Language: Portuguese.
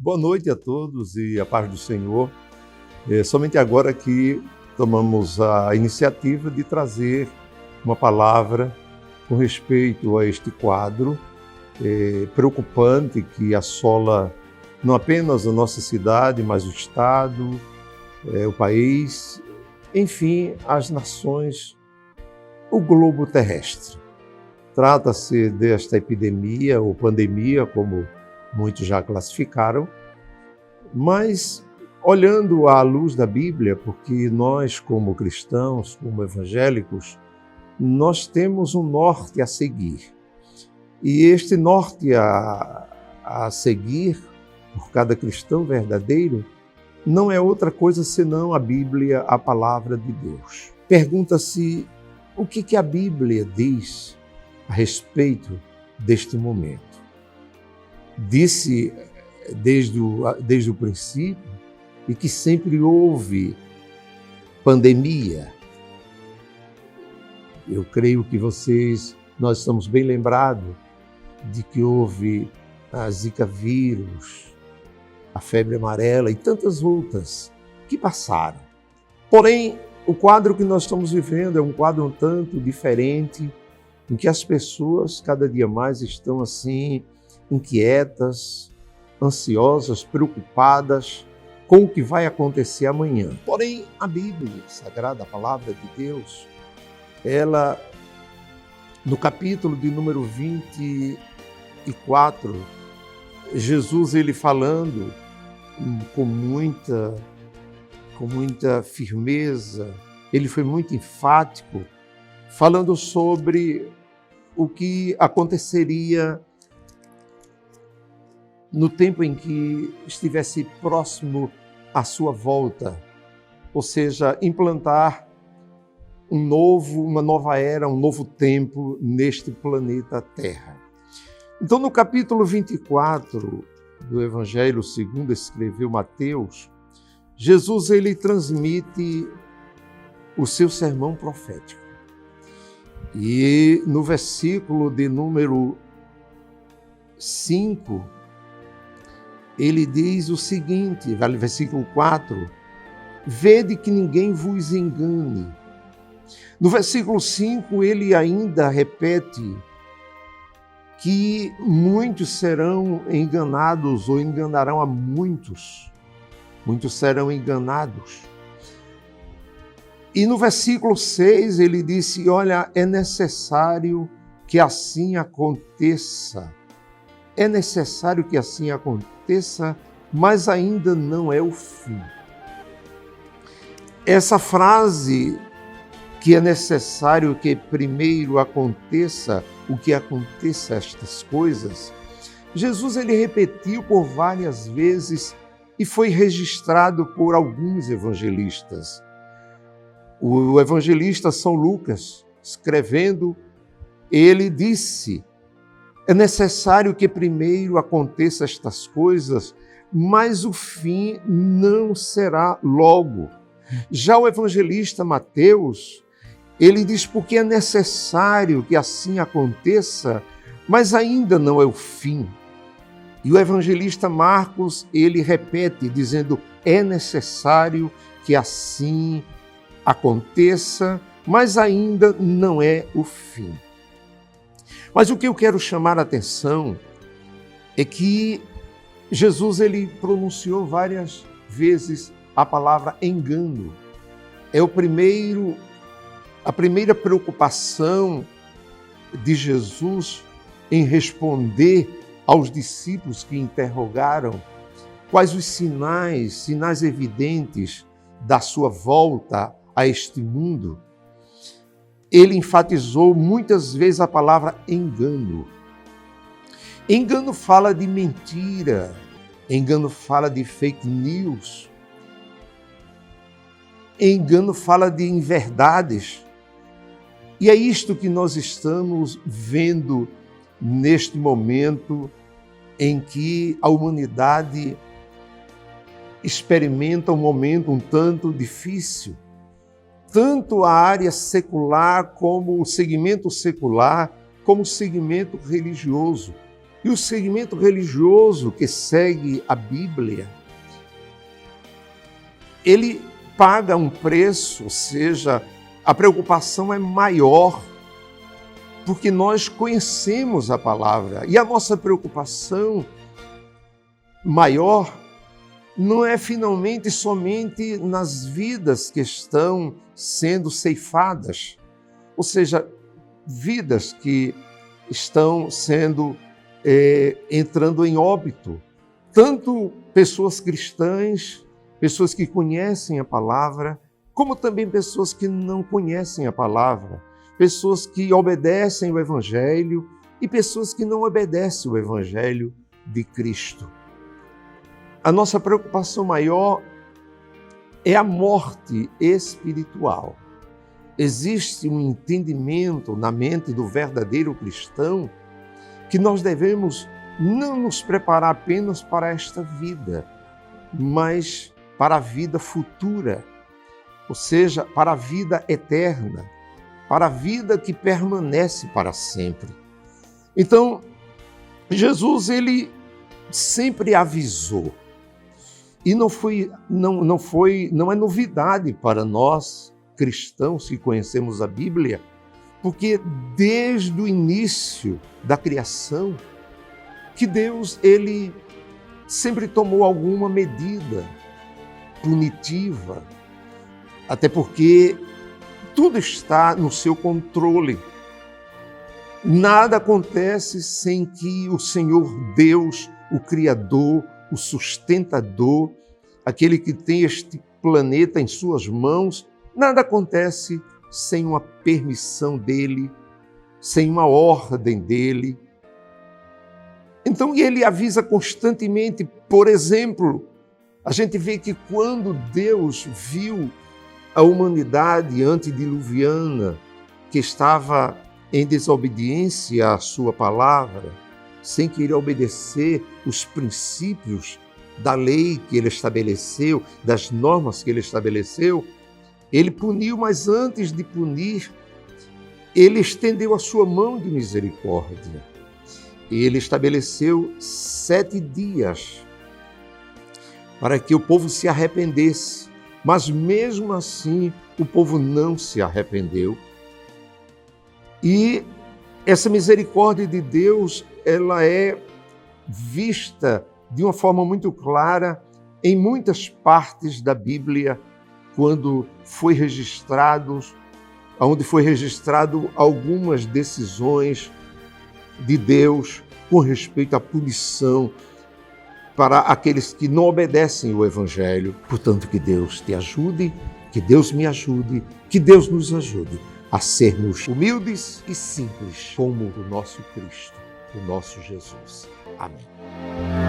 Boa noite a todos e a paz do Senhor. Somente agora que tomamos a iniciativa de trazer uma palavra com respeito a este quadro preocupante que assola não apenas a nossa cidade, mas o Estado, o país, enfim, as nações, o globo terrestre. Trata-se desta epidemia ou pandemia, como muitos já classificaram, mas olhando à luz da Bíblia, porque nós, como cristãos, como evangélicos, nós temos um norte a seguir. E este norte a seguir, por cada cristão verdadeiro, não é outra coisa senão a Bíblia, a palavra de Deus. Pergunta-se o que a Bíblia diz a respeito deste momento. Disse desde o princípio e que sempre houve pandemia. Eu creio que nós estamos bem lembrados de que houve a Zika vírus, a febre amarela e tantas outras que passaram. Porém, o quadro que nós estamos vivendo é um quadro um tanto diferente, em que as pessoas cada dia mais estão assim, inquietas, ansiosas, preocupadas com o que vai acontecer amanhã. Porém, a Bíblia Sagrada, a Palavra de Deus, ela, no capítulo de número 24, Jesus, ele falando com muita firmeza, ele foi muito enfático, falando sobre o que aconteceria no tempo em que estivesse próximo à sua volta, ou seja, implantar uma nova era, um novo tempo neste planeta Terra. Então, no capítulo 24 do Evangelho segundo escreveu Mateus, Jesus ele transmite o seu sermão profético. E no versículo de número 5, ele diz o seguinte, versículo 4, vede que ninguém vos engane. No versículo 5, ele ainda repete que muitos serão enganados ou enganarão a muitos. Muitos serão enganados. E no versículo 6, ele disse, olha, é necessário que assim aconteça. É necessário que assim aconteça, mas ainda não é o fim. Essa frase, que é necessário que primeiro aconteça o que aconteça estas coisas, Jesus ele repetiu por várias vezes e foi registrado por alguns evangelistas. O evangelista São Lucas, escrevendo, ele disse, é necessário que primeiro aconteça estas coisas, mas o fim não será logo. Já o evangelista Mateus, ele diz porque é necessário que assim aconteça, mas ainda não é o fim. E o evangelista Marcos, ele repete, dizendo, é necessário que assim aconteça, mas ainda não é o fim. Mas o que eu quero chamar a atenção é que Jesus ele pronunciou várias vezes a palavra engano. É a primeira preocupação de Jesus em responder aos discípulos que interrogaram quais os sinais evidentes da sua volta a este mundo. Ele enfatizou muitas vezes a palavra engano. Engano fala de mentira, engano fala de fake news, engano fala de inverdades. E é isto que nós estamos vendo neste momento em que a humanidade experimenta um momento um tanto difícil. Tanto a área secular como o segmento secular, como o segmento religioso. E o segmento religioso que segue a Bíblia, ele paga um preço, ou seja, a preocupação é maior, porque nós conhecemos a palavra. E a nossa preocupação maior não é finalmente somente nas vidas que estão sendo ceifadas, ou seja, vidas que estão sendo entrando em óbito. Tanto pessoas cristãs, pessoas que conhecem a palavra, como também pessoas que não conhecem a palavra, pessoas que obedecem o Evangelho e pessoas que não obedecem o Evangelho de Cristo. A nossa preocupação maior é a morte espiritual. Existe um entendimento na mente do verdadeiro cristão que nós devemos não nos preparar apenas para esta vida, mas para a vida futura, ou seja, para a vida eterna, para a vida que permanece para sempre. Então, Jesus, ele sempre avisou. E não é novidade para nós, cristãos que conhecemos a Bíblia, porque desde o início da criação, que Deus, ele sempre tomou alguma medida punitiva, até porque tudo está no seu controle. Nada acontece sem que o Senhor Deus, o Criador, o sustentador, aquele que tem este planeta em suas mãos, nada acontece sem uma permissão dele, sem uma ordem dele. Então, ele avisa constantemente. Por exemplo, a gente vê que quando Deus viu a humanidade antediluviana, que estava em desobediência à sua palavra, sem querer obedecer os princípios da lei que ele estabeleceu, das normas que ele estabeleceu, ele puniu, mas antes de punir, ele estendeu a sua mão de misericórdia. Ele estabeleceu 7 dias para que o povo se arrependesse, mas mesmo assim o povo não se arrependeu. E essa misericórdia de Deus, ela é vista de uma forma muito clara em muitas partes da Bíblia, quando onde foi registrado algumas decisões de Deus com respeito à punição para aqueles que não obedecem o Evangelho. Portanto, que Deus te ajude, que Deus me ajude, que Deus nos ajude a sermos humildes e simples como o nosso Cristo, o nosso Jesus. Amém.